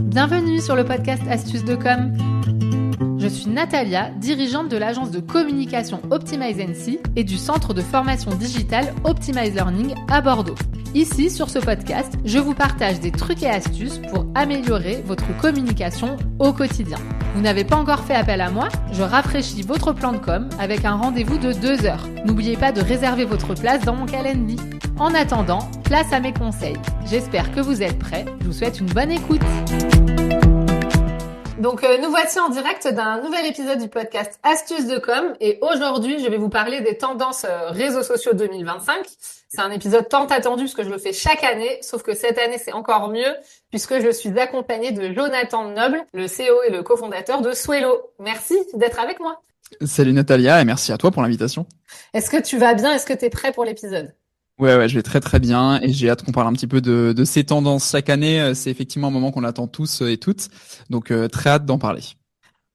Bienvenue sur le podcast Astuces de com. Je suis Natalia, dirigeante de l'agence de communication Optimize NC et du centre de formation digitale Optimize Learning à Bordeaux. Ici, sur ce podcast, je vous partage des trucs et astuces pour améliorer votre communication au quotidien. Vous n'avez pas encore fait appel à moi? Je rafraîchis votre plan de com avec un rendez-vous de 2 heures. N'oubliez pas de réserver votre place dans mon calendrier. En attendant, place à mes conseils. J'espère que vous êtes prêts. Je vous souhaite une bonne écoute. Donc, nous voici en direct d'un nouvel épisode du podcast Astuces de com. Et aujourd'hui, je vais vous parler des tendances réseaux sociaux 2025. C'est un épisode tant attendu parce que je le fais chaque année. Sauf que cette année, c'est encore mieux puisque je suis accompagnée de Jonathan Noble, le CEO et le cofondateur de Swelo. Merci d'être avec moi. Salut Natalia et merci à toi pour l'invitation. Est-ce que tu vas bien? Est-ce que tu es prêt pour l'épisode? Ouais, je vais très très bien et j'ai hâte qu'on parle un petit peu de ces tendances chaque année. C'est effectivement un moment qu'on attend tous et toutes, donc très hâte d'en parler.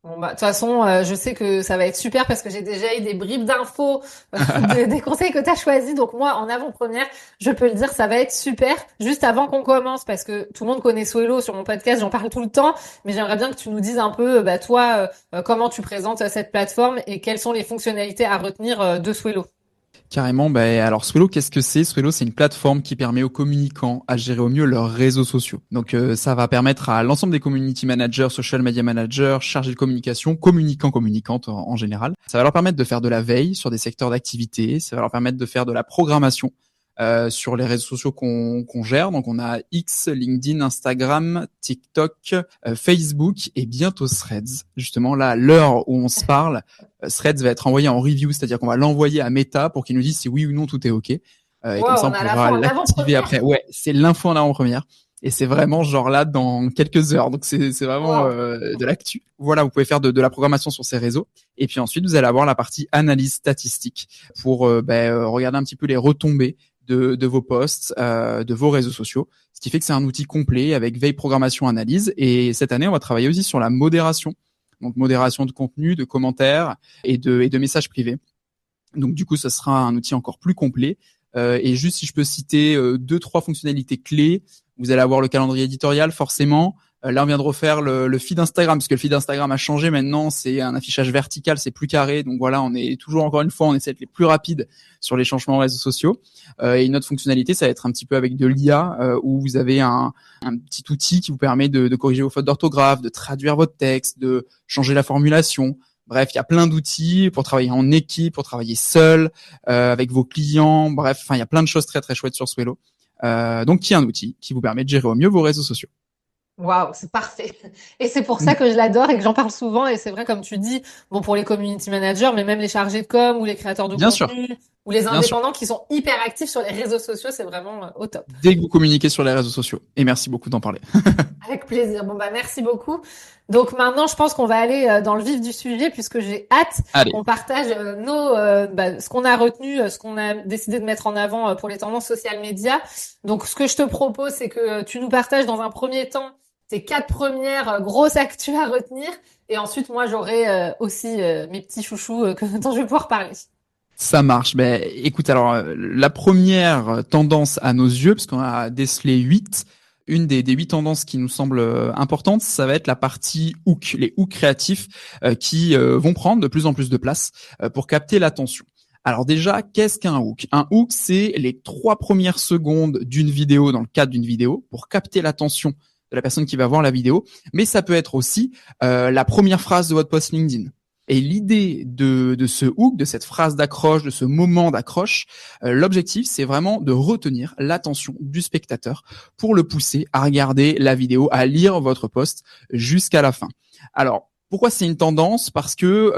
Bon de toute façon, je sais que ça va être super parce que j'ai déjà eu des bribes d'infos, des conseils que tu as choisis. Donc moi, en avant-première, je peux le dire, ça va être super. Juste avant qu'on commence, parce que tout le monde connaît Swelo sur mon podcast, j'en parle tout le temps, mais j'aimerais bien que tu nous dises un peu, toi, comment tu présentes cette plateforme et quelles sont les fonctionnalités à retenir de Swelo. Carrément, alors Swelo, qu'est-ce que c'est? Swelo, c'est une plateforme qui permet aux communicants à gérer au mieux leurs réseaux sociaux. Donc ça va permettre à l'ensemble des community managers, social media managers, chargés de communication, communicants, communicantes en général. Ça va leur permettre de faire de la veille sur des secteurs d'activité, ça va leur permettre de faire de la programmation sur les réseaux sociaux qu'on gère. Donc on a X, LinkedIn, Instagram, TikTok, Facebook et bientôt Threads. Justement là, à l'heure où on se parle, Threads va être envoyé en review, c'est-à-dire qu'on va l'envoyer à Meta pour qu'ils nous disent si oui ou non tout est OK. Et comme ça on pourra l'activer après. Ouais, c'est l'info en avant-première. Et c'est vraiment genre là dans quelques heures. Donc c'est vraiment de l'actu. Voilà, vous pouvez faire de la programmation sur ces réseaux. Et puis ensuite, vous allez avoir la partie analyse statistique pour regarder un petit peu les retombées de vos posts, de vos réseaux sociaux. Ce qui fait que c'est un outil complet avec veille, programmation, analyse. Et cette année, on va travailler aussi sur la modération. Donc modération de contenu, de commentaires et de messages privés. Donc du coup, ce sera un outil encore plus complet. Et juste si je peux citer 2-3 fonctionnalités clés, vous allez avoir le calendrier éditorial forcément. Là, on vient de refaire le feed Instagram, parce que le feed Instagram a changé maintenant. C'est un affichage vertical, c'est plus carré. Donc voilà, on est toujours, encore une fois, on essaie d'être les plus rapides sur les changements réseaux sociaux. Et une autre fonctionnalité, ça va être un petit peu avec de l'IA, où vous avez un petit outil qui vous permet de corriger vos fautes d'orthographe, de traduire votre texte, de changer la formulation. Bref, il y a plein d'outils pour travailler en équipe, pour travailler seul, avec vos clients. Bref, il y a plein de choses très très chouettes sur Swelo. Donc, qui est un outil qui vous permet de gérer au mieux vos réseaux sociaux. Waouh, c'est parfait. Et c'est pour ça que je l'adore et que j'en parle souvent. Et c'est vrai, comme tu dis, bon, pour les community managers, mais même les chargés de com ou les créateurs de contenu ou les indépendants qui sont hyper actifs sur les réseaux sociaux, c'est vraiment au top. Dès que vous communiquez sur les réseaux sociaux. Et merci beaucoup d'en parler. Avec plaisir. Bon, merci beaucoup. Donc maintenant, je pense qu'on va aller dans le vif du sujet puisque j'ai hâte qu'on partage ce qu'on a retenu, ce qu'on a décidé de mettre en avant pour les tendances social media. Donc, ce que je te propose, c'est que tu nous partages dans un premier temps tes 4 premières grosses actus à retenir. Et ensuite, moi, j'aurai aussi mes petits chouchous dont je vais pouvoir parler. Ça marche. Écoute, alors, la première tendance à nos yeux, parce qu'on a décelé 8, une des 8 tendances qui nous semblent importantes, ça va être la partie hook, les hooks créatifs qui vont prendre de plus en plus de place pour capter l'attention. Alors déjà, qu'est-ce qu'un hook? Un hook, c'est les 3 premières secondes d'une vidéo dans le cadre d'une vidéo pour capter l'attention de la personne qui va voir la vidéo, mais ça peut être aussi la première phrase de votre post LinkedIn. Et l'idée de ce hook, de cette phrase d'accroche, de ce moment d'accroche, l'objectif, c'est vraiment de retenir l'attention du spectateur pour le pousser à regarder la vidéo, à lire votre post jusqu'à la fin. Alors, pourquoi c'est une tendance? Parce que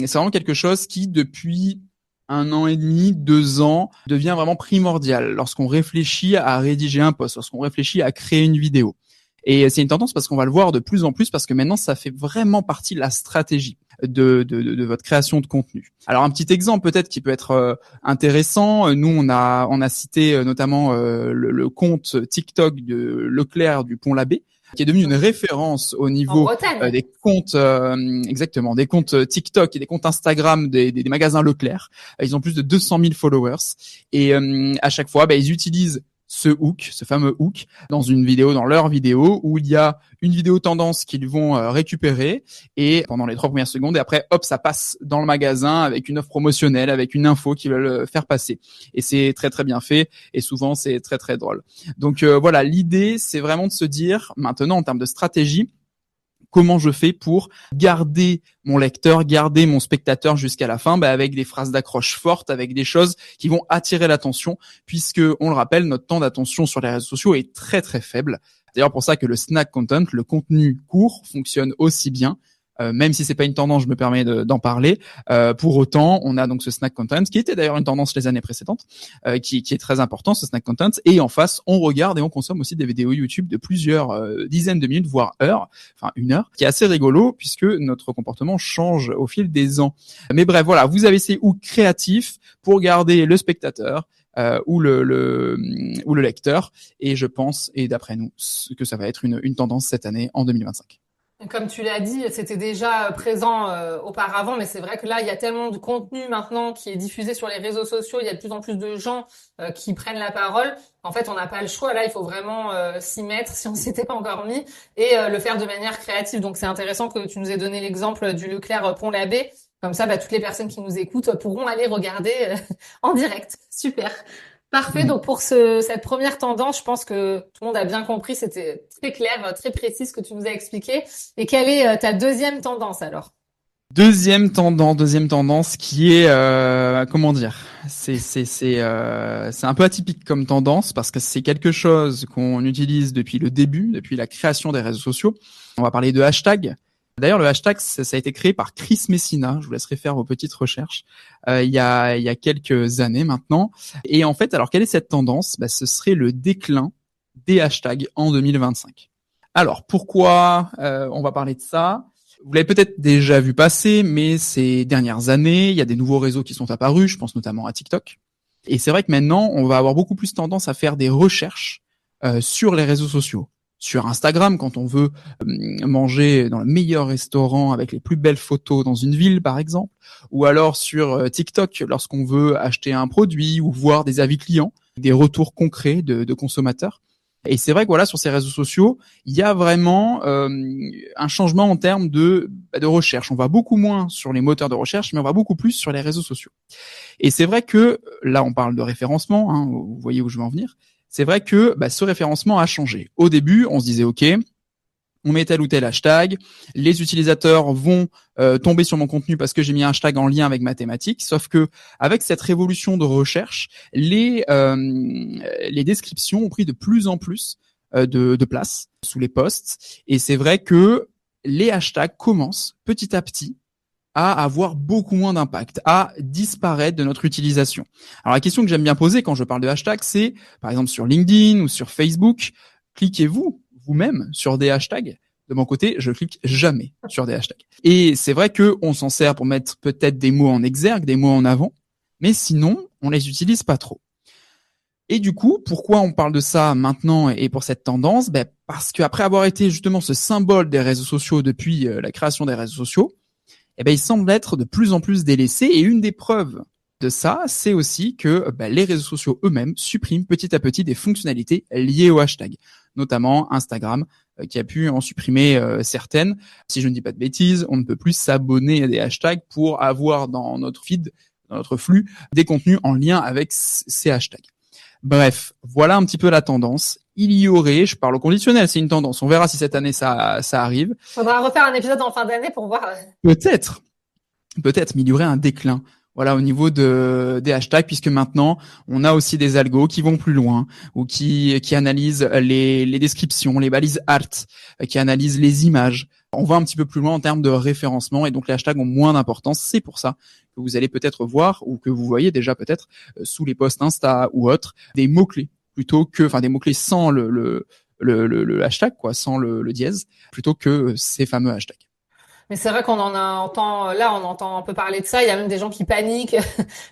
c'est vraiment quelque chose qui, depuis 1 an et demi, 2 ans, devient vraiment primordial lorsqu'on réfléchit à rédiger un post, lorsqu'on réfléchit à créer une vidéo. Et c'est une tendance parce qu'on va le voir de plus en plus, parce que maintenant, ça fait vraiment partie de la stratégie de votre création de contenu. Alors, un petit exemple peut-être qui peut être intéressant. Nous, on a cité notamment le compte TikTok de Leclerc du Pont-l'Abbé, qui est devenu une référence au niveau des comptes, exactement, des comptes TikTok et des comptes Instagram des magasins Leclerc. Ils ont plus de 200 000 followers et à chaque fois, ils utilisent ce hook, ce fameux hook, dans une vidéo, dans leur vidéo, où il y a une vidéo tendance qu'ils vont récupérer et pendant les 3 premières secondes, et après, hop, ça passe dans le magasin avec une offre promotionnelle, avec une info qu'ils veulent faire passer. Et c'est très très bien fait et souvent c'est très très drôle. Donc voilà, l'idée, c'est vraiment de se dire maintenant en termes de stratégie, comment je fais pour garder mon lecteur, garder mon spectateur jusqu'à la fin, avec des phrases d'accroche fortes, avec des choses qui vont attirer l'attention, puisque, on le rappelle, notre temps d'attention sur les réseaux sociaux est très très faible. C'est d'ailleurs pour ça que le snack content, le contenu court, fonctionne aussi bien. Même si c'est pas une tendance, je me permets d'en parler. Pour autant, on a donc ce snack content, qui était d'ailleurs une tendance les années précédentes, qui est très important, ce snack content. Et en face, on regarde et on consomme aussi des vidéos YouTube de plusieurs dizaines de minutes, voire heures, enfin 1 heure, qui est assez rigolo puisque notre comportement change au fil des ans. Mais bref, voilà, vous avez ces hooks créatifs pour garder le spectateur. Ou le lecteur, et je pense, et d'après nous, que ça va être une tendance cette année en 2025. Comme tu l'as dit, c'était déjà présent auparavant, mais c'est vrai que là, il y a tellement de contenu maintenant qui est diffusé sur les réseaux sociaux, il y a de plus en plus de gens qui prennent la parole. En fait, on n'a pas le choix. Là, il faut vraiment s'y mettre si on ne s'était pas encore mis et le faire de manière créative. Donc, c'est intéressant que tu nous aies donné l'exemple du Leclerc Pont-l'Abbé. Comme ça, toutes les personnes qui nous écoutent pourront aller regarder en direct. Super. Parfait. Donc pour cette première tendance, je pense que tout le monde a bien compris. C'était très clair, très précis ce que tu nous as expliqué. Et quelle est ta deuxième tendance alors? Deuxième tendance qui est comment dire, c'est un peu atypique comme tendance parce que c'est quelque chose qu'on utilise depuis le début, depuis la création des réseaux sociaux. On va parler de hashtag. D'ailleurs, le hashtag, ça a été créé par Chris Messina. Je vous laisserai faire vos petites recherches. Il y a quelques années maintenant. Et en fait, alors quelle est cette tendance? Ce serait le déclin des hashtags en 2025. Alors pourquoi on va parler de ça? Vous l'avez peut-être déjà vu passer, mais ces dernières années, il y a des nouveaux réseaux qui sont apparus. Je pense notamment à TikTok. Et c'est vrai que maintenant, on va avoir beaucoup plus tendance à faire des recherches sur les réseaux sociaux. Sur Instagram, quand on veut manger dans le meilleur restaurant avec les plus belles photos dans une ville, par exemple, ou alors sur TikTok, lorsqu'on veut acheter un produit ou voir des avis clients, des retours concrets de consommateurs. Et c'est vrai que voilà, sur ces réseaux sociaux, il y a vraiment un changement en termes de recherche. On va beaucoup moins sur les moteurs de recherche, mais on va beaucoup plus sur les réseaux sociaux. Et c'est vrai que, là on parle de référencement, hein, vous voyez où je veux en venir. C'est vrai que ce référencement a changé. Au début, on se disait OK, on met tel ou tel hashtag, les utilisateurs vont tomber sur mon contenu parce que j'ai mis un hashtag en lien avec ma thématique. Sauf que avec cette révolution de recherche, les descriptions ont pris de plus en plus de place sous les posts. Et c'est vrai que les hashtags commencent petit à petit à avoir beaucoup moins d'impact, à disparaître de notre utilisation. Alors la question que j'aime bien poser quand je parle de hashtag, c'est par exemple sur LinkedIn ou sur Facebook, cliquez-vous vous-même sur des hashtags? De mon côté, je clique jamais sur des hashtags. Et c'est vrai que on s'en sert pour mettre peut-être des mots en exergue, des mots en avant, mais sinon, on les utilise pas trop. Et du coup, pourquoi on parle de ça maintenant et pour cette tendance? Parce qu'après avoir été justement ce symbole des réseaux sociaux depuis la création des réseaux sociaux, il semble être de plus en plus délaissé. Et une des preuves de ça, c'est aussi que les réseaux sociaux eux-mêmes suppriment petit à petit des fonctionnalités liées au hashtag, notamment Instagram, qui a pu en supprimer certaines. Si je ne dis pas de bêtises, on ne peut plus s'abonner à des hashtags pour avoir dans notre feed, dans notre flux, des contenus en lien avec ces hashtags. Bref, voilà un petit peu la tendance. Il y aurait, je parle au conditionnel, c'est une tendance. On verra si cette année ça arrive. Faudra refaire un épisode en fin d'année pour voir. Peut-être, mais il y aurait un déclin. Voilà, au niveau des hashtags, puisque maintenant, on a aussi des algos qui vont plus loin, ou qui analysent les descriptions, les balises alt, qui analysent les images. On va un petit peu plus loin en termes de référencement, et donc les hashtags ont moins d'importance. C'est pour ça que vous allez peut-être voir, ou que vous voyez déjà peut-être, sous les posts Insta ou autres, des mots-clés, plutôt que, des mots-clés sans le hashtag, quoi, sans le dièse, plutôt que ces fameux hashtags. Mais c'est vrai qu'on on entend un peu parler de ça. Il y a même des gens qui paniquent.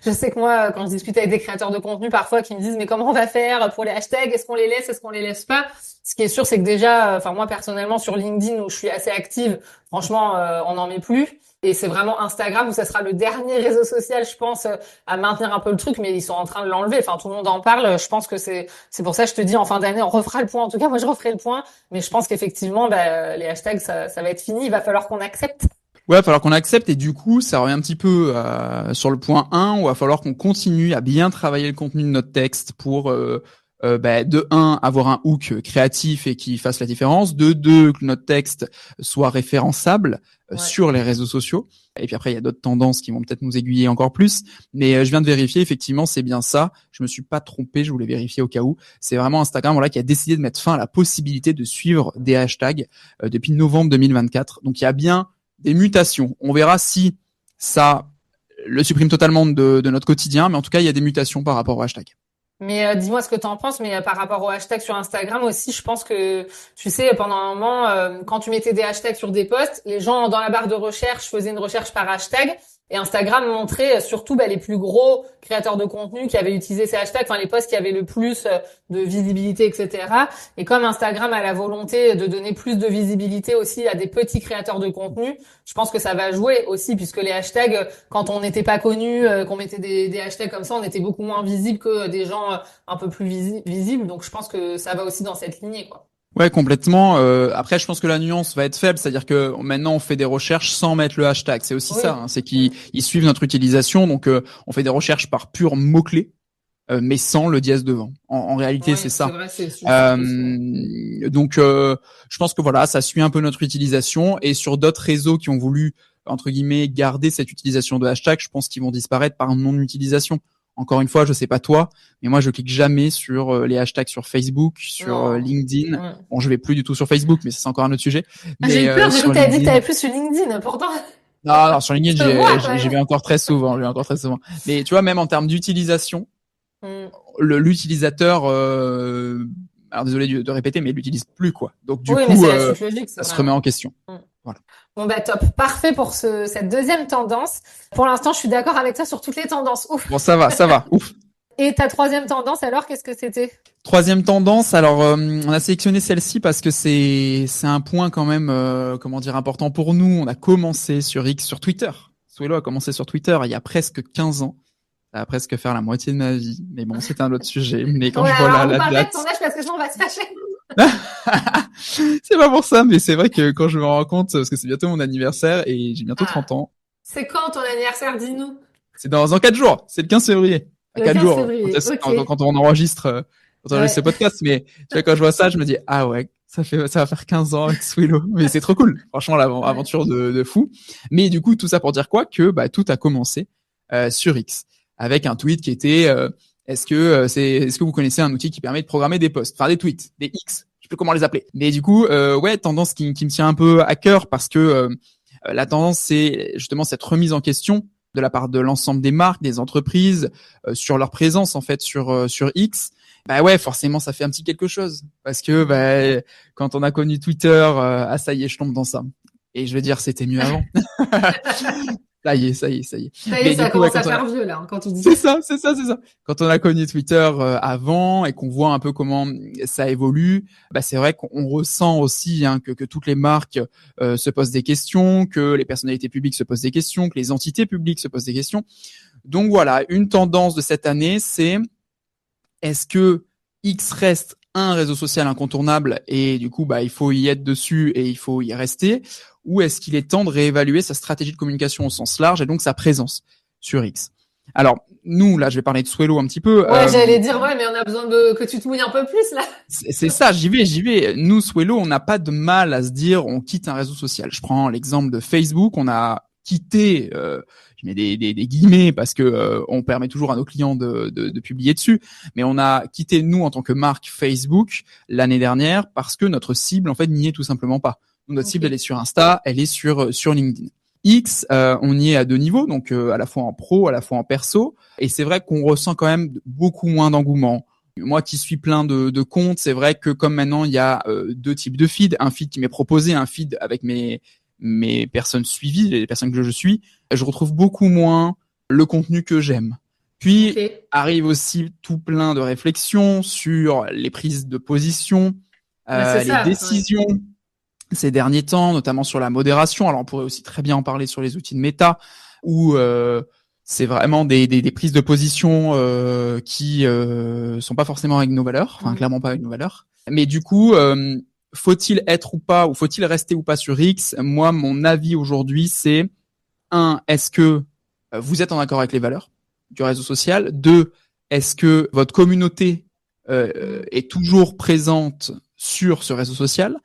Je sais que moi, quand je discute avec des créateurs de contenu, parfois, qui me disent, mais comment on va faire pour les hashtags? Est-ce qu'on les laisse? Est-ce qu'on les laisse pas? Ce qui est sûr, c'est que déjà, moi, personnellement, sur LinkedIn, où je suis assez active, franchement, on n'en met plus. Et c'est vraiment Instagram où ça sera le dernier réseau social, je pense, à maintenir un peu le truc, mais ils sont en train de l'enlever. Enfin, tout le monde en parle. Je pense que c'est pour ça que je te dis en fin d'année, on refera le point. En tout cas, moi, je referai le point. Mais je pense qu'effectivement, les hashtags, ça va être fini. Il va falloir qu'on accepte. Ouais, il va falloir qu'on accepte et du coup, ça revient un petit peu sur le point 1 où il va falloir qu'on continue à bien travailler le contenu de notre texte pour de 1 avoir un hook créatif et qui fasse la différence, de 2 que notre texte soit référençable sur les réseaux sociaux. Et puis après, il y a d'autres tendances qui vont peut-être nous aiguiller encore plus. Mais je viens de vérifier, effectivement, c'est bien ça. Je me suis pas trompé, je voulais vérifier au cas où. C'est vraiment Instagram qui a décidé de mettre fin à la possibilité de suivre des hashtags depuis novembre 2024. Donc il y a bien des mutations. On verra si ça le supprime totalement de notre quotidien, mais en tout cas, il y a des mutations par rapport au hashtag. Mais dis-moi ce que t'en penses, mais par rapport aux hashtags sur Instagram aussi, je pense que, tu sais, pendant un moment, quand tu mettais des hashtags sur des posts, les gens dans la barre de recherche faisaient une recherche par hashtag, et Instagram montrait surtout les plus gros créateurs de contenu qui avaient utilisé ces hashtags, enfin les posts qui avaient le plus de visibilité, etc. Et comme Instagram a la volonté de donner plus de visibilité aussi à des petits créateurs de contenu, je pense que ça va jouer aussi, puisque les hashtags, quand on n'était pas connu, qu'on mettait des hashtags comme ça, on était beaucoup moins visible que des gens un peu plus visibles. Donc je pense que ça va aussi dans cette lignée, quoi. Ouais, complètement. Après, je pense que la nuance va être faible, c'est-à-dire que maintenant on fait des recherches sans mettre le hashtag. C'est aussi ça, hein, c'est qu'ils suivent notre utilisation, donc on fait des recherches par pur mot-clé, mais sans le dièse devant. En réalité, c'est ça. Vrai, c'est super donc, je pense que voilà, ça suit un peu notre utilisation. Et sur d'autres réseaux qui ont voulu entre guillemets garder cette utilisation de hashtag, je pense qu'ils vont disparaître par non-utilisation. Encore une fois, je sais pas toi, mais moi je clique jamais sur les hashtags sur Facebook, sur LinkedIn. Ouais. Bon, je vais plus du tout sur Facebook, mais c'est encore un autre sujet. J'ai eu peur, j'ai cru que t'avais dit que t'avais plus sur LinkedIn, pourtant. Non, sur LinkedIn, j'y vais encore très souvent, Mais tu vois, même en termes d'utilisation, l'utilisateur, alors désolé de répéter, mais il l'utilise plus, quoi. Donc du coup, logique, ça se remet en question. Voilà. Bon top, parfait pour cette deuxième tendance. Pour l'instant, je suis d'accord avec toi sur toutes les tendances. Ouf. Bon, ça va, ouf. Et ta troisième tendance, alors, qu'est-ce que c'était? Troisième tendance, alors on a sélectionné celle-ci parce que c'est un point quand même, important pour nous. On a commencé sur X, sur Twitter. Swelo a commencé sur Twitter il y a presque 15 ans. Ça va presque faire la moitié de ma vie. Mais bon, c'est un autre sujet. Mais quand je vois la date... ton âge parce que sinon on va se fâcher. C'est pas pour ça, mais c'est vrai que quand je me rends compte, parce que c'est bientôt mon anniversaire et j'ai bientôt 30 ans. C'est quand ton anniversaire, dis-nous? C'est dans 4 jours. C'est le 15 février. Le 15 jours. Février. Quand on enregistre, ce podcast. Mais tu vois, quand je vois ça, je me dis, ah ouais, ça va faire 15 ans avec Swelo. Mais c'est trop cool. Franchement, l'aventure de fou. Mais du coup, tout ça pour dire quoi? Que, tout a commencé, sur X. Avec un tweet qui était, est-ce que vous connaissez un outil qui permet de programmer des posts? Enfin, des tweets, des X. Je sais plus comment les appeler. Mais du coup, tendance qui me tient un peu à cœur parce que, la tendance, c'est justement cette remise en question de la part de l'ensemble des marques, des entreprises, sur leur présence, en fait, sur X. Forcément, ça fait un petit quelque chose. Parce que, quand on a connu Twitter, ça y est, je tombe dans ça. Et je veux dire, c'était mieux avant. Ça y est. Ça commence à faire vieux, là, quand tu dis ça. C'est ça. Quand on a connu Twitter avant et qu'on voit un peu comment ça évolue, c'est vrai qu'on ressent aussi que toutes les marques se posent des questions, que les personnalités publiques se posent des questions, que les entités publiques se posent des questions. Donc voilà, une tendance de cette année, c'est est-ce que X reste un réseau social incontournable et du coup il faut y être dessus et il faut y rester, ou est-ce qu'il est temps de réévaluer sa stratégie de communication au sens large et donc sa présence sur X? Alors nous, là, je vais parler de Swelo un petit peu. Ouais, j'allais dire mais on a besoin que tu te mouilles un peu plus là. C'est ça, j'y vais. Nous, Swelo, on n'a pas de mal à se dire on quitte un réseau social. Je prends l'exemple de Facebook, on a quitté, je mets des guillemets parce que on permet toujours à nos clients de publier dessus, mais on a quitté nous en tant que marque Facebook l'année dernière parce que notre cible en fait n'y est tout simplement pas. Notre cible elle est sur Insta, elle est sur LinkedIn. X, on y est à 2 niveaux, donc à la fois en pro, à la fois en perso, et c'est vrai qu'on ressent quand même beaucoup moins d'engouement. Moi qui suis plein de comptes, c'est vrai que comme maintenant il y a 2 types de feed, un feed qui m'est proposé, un feed avec mes personnes suivies, les personnes que je suis, je retrouve beaucoup moins le contenu que j'aime. Puis arrive aussi tout plein de réflexions sur les prises de position, les décisions. ces derniers temps, notamment sur la modération. Alors on pourrait aussi très bien en parler sur les outils de méta, où c'est vraiment des prises de position qui sont pas forcément avec nos valeurs, enfin clairement pas avec nos valeurs. Mais du coup, faut-il être ou pas, ou faut-il rester ou pas sur X? Moi, mon avis aujourd'hui, c'est est-ce que vous êtes en accord avec les valeurs du réseau social? 2, est-ce que votre communauté est toujours présente sur ce réseau social?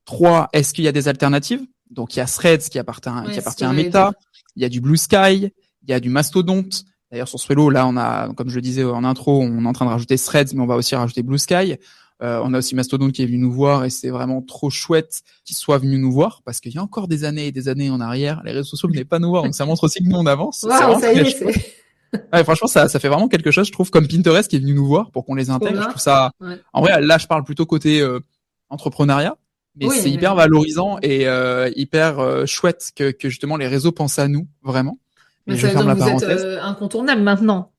3, est-ce qu'il y a des alternatives? Donc il y a Threads qui appartient à Meta, il y a du Blue Sky, il y a du Mastodonte. D'ailleurs sur Swello, là on a, comme je le disais en intro, on est en train de rajouter Threads, mais on va aussi rajouter Blue Sky. On a aussi Mastodonte qui est venu nous voir et c'est vraiment trop chouette qu'il soit venu nous voir parce qu'il y a encore des années et des années en arrière, les réseaux sociaux venaient pas nous voir, donc ça montre aussi que nous on avance. Wow, ça y est, ouais, franchement, ça fait vraiment quelque chose, je trouve, comme Pinterest qui est venu nous voir pour qu'on les intègre. Je trouve ça, en vrai, là, je parle plutôt côté entrepreneuriat, mais c'est hyper valorisant et hyper chouette que justement les réseaux pensent à nous, vraiment. Mais ça veut dire que vous êtes incontournable maintenant.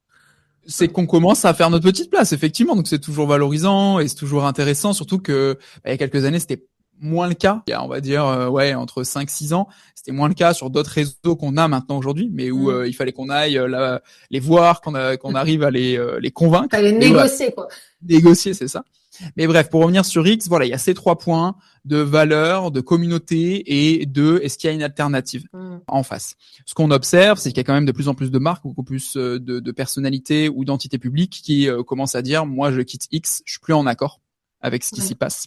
C'est qu'on commence à faire notre petite place, effectivement. Donc c'est toujours valorisant et c'est toujours intéressant, surtout que il y a quelques années, c'était moins le cas. Il y a, on va dire, entre 5-6 ans, c'était moins le cas sur d'autres réseaux qu'on a maintenant aujourd'hui, mais où il fallait qu'on aille les voir, qu'on arrive à les convaincre. Fallait négocier, quoi. Négocier, c'est ça. Mais bref, pour revenir sur X, voilà, il y a ces 3 points de valeur, de communauté et de est-ce qu'il y a une alternative en face. Ce qu'on observe, c'est qu'il y a quand même de plus en plus de marques, beaucoup plus de personnalités ou d'entités publiques qui commencent à dire moi je quitte X, je suis plus en accord avec ce qui s'y passe.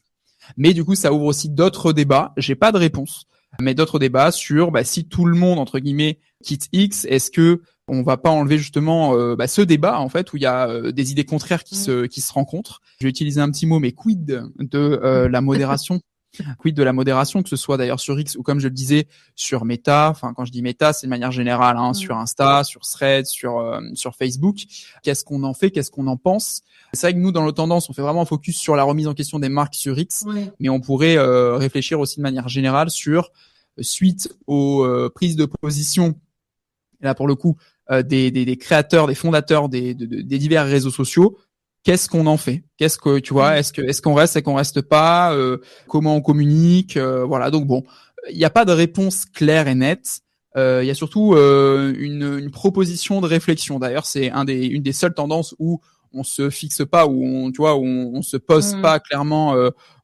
Mais du coup, ça ouvre aussi d'autres débats. J'ai pas de réponse, mais d'autres débats sur si tout le monde entre guillemets quitte X, est-ce que on va pas enlever justement ce débat en fait où il y a des idées contraires qui se rencontrent. Je vais utiliser un petit mot, mais quid de la modération? Quid de la modération, que ce soit d'ailleurs sur X ou comme je le disais sur Meta. Enfin, quand je dis Meta, c'est de manière générale, sur Insta, sur Threads, sur Facebook. Qu'est-ce qu'on en fait? Qu'est-ce qu'on en pense? C'est vrai que nous, dans nos tendances, on fait vraiment un focus sur la remise en question des marques sur X, mais on pourrait réfléchir aussi de manière générale sur suite aux prises de position. Là, pour le coup, des créateurs, des fondateurs des divers réseaux sociaux. Qu'est-ce qu'on en fait? Qu'est-ce que tu vois? Est-ce qu'on reste, est-ce qu'on reste pas? Comment on communique? Voilà. Donc bon, il n'y a pas de réponse claire et nette. Il y a surtout une proposition de réflexion. D'ailleurs, c'est une des seules tendances où on se fixe pas, où on se pose pas clairement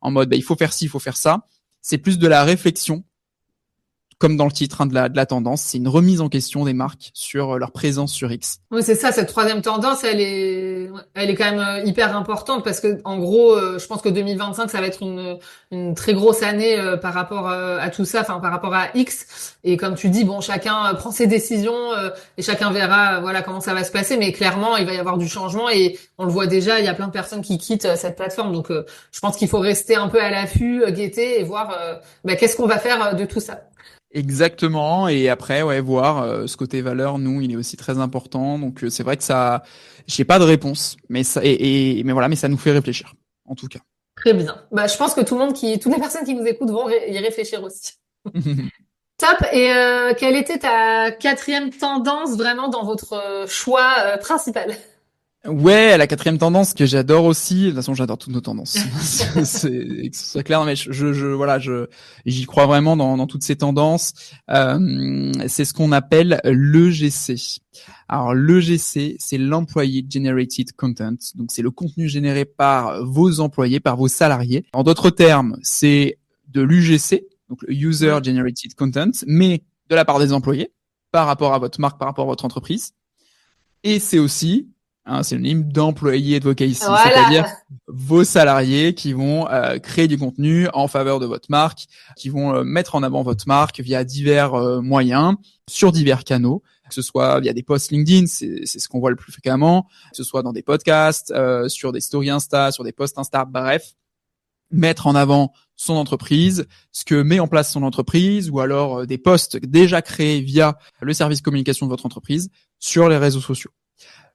en mode il faut faire ci, il faut faire ça. C'est plus de la réflexion. Comme dans le titre de la tendance, c'est une remise en question des marques sur leur présence sur X. Oui, c'est ça, cette troisième tendance, elle est quand même hyper importante parce que, en gros, je pense que 2025, ça va être une très grosse année par rapport à tout ça, enfin, par rapport à X. Et comme tu dis, bon, chacun prend ses décisions et chacun verra, voilà, comment ça va se passer. Mais clairement, il va y avoir du changement et on le voit déjà, il y a plein de personnes qui quittent cette plateforme. Donc, je pense qu'il faut rester un peu à l'affût, guetter et voir, qu'est-ce qu'on va faire de tout ça. Exactement, et après voir ce côté valeur, nous il est aussi très important, donc c'est vrai que ça, j'ai pas de réponse, mais ça mais voilà, mais ça nous fait réfléchir en tout cas. Très bien. Je pense que toutes les personnes qui nous écoutent vont y réfléchir aussi. Top. Et quelle était ta 4e tendance vraiment dans votre choix principal? Ouais, la 4e tendance que j'adore aussi. De toute façon, j'adore toutes nos tendances. C'est que ce soit clair, mais j'y crois vraiment dans toutes ces tendances. C'est ce qu'on appelle l'EGC. Alors l'EGC, c'est l'Employee Generated Content. Donc c'est le contenu généré par vos employés, par vos salariés. En d'autres termes, c'est de l'UGC, donc le User Generated Content, mais de la part des employés, par rapport à votre marque, par rapport à votre entreprise. Et c'est aussi un synonyme d'employé advocacy, voilà. C'est-à-dire vos salariés qui vont créer du contenu en faveur de votre marque, qui vont mettre en avant votre marque via divers moyens, sur divers canaux, que ce soit via des posts LinkedIn, c'est ce qu'on voit le plus fréquemment, que ce soit dans des podcasts, sur des stories Insta, sur des posts Insta, bref, mettre en avant son entreprise, ce que met en place son entreprise, ou alors des posts déjà créés via le service communication de votre entreprise sur les réseaux sociaux.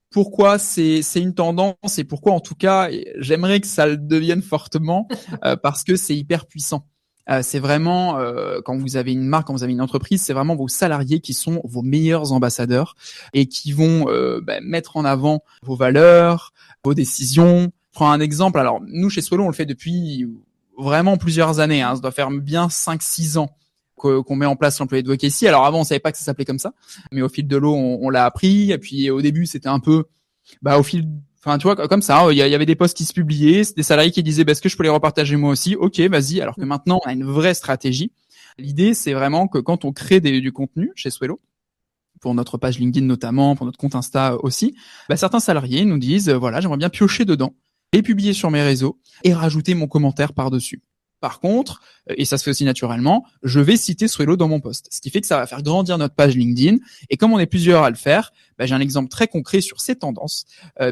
Pourquoi c'est une tendance et pourquoi en tout cas j'aimerais que ça le devienne fortement parce que c'est hyper puissant. C'est vraiment quand vous avez une marque, quand vous avez une entreprise, c'est vraiment vos salariés qui sont vos meilleurs ambassadeurs et qui vont mettre en avant vos valeurs, vos décisions. Je prends un exemple. Alors nous chez Swello, on le fait depuis vraiment plusieurs années, hein, ça doit faire bien 5-6 ans qu'on met en place l'employé advocacy. Alors avant, on savait pas que ça s'appelait comme ça, mais au fil de l'eau, on l'a appris. Et puis au début, c'était un peu, au fil, enfin tu vois, comme ça, il y avait des posts qui se publiaient, des salariés qui disaient, est-ce que je peux les repartager moi aussi? Ok, vas-y. Alors que maintenant, on a une vraie stratégie. L'idée, c'est vraiment que quand on crée du contenu chez Swello, pour notre page LinkedIn notamment, pour notre compte Insta aussi, certains salariés nous disent, voilà, j'aimerais bien piocher dedans, les publier sur mes réseaux et rajouter mon commentaire par-dessus. Par contre, et ça se fait aussi naturellement, je vais citer Swello dans mon post. Ce qui fait que ça va faire grandir notre page LinkedIn. Et comme on est plusieurs à le faire, j'ai un exemple très concret sur ces tendances,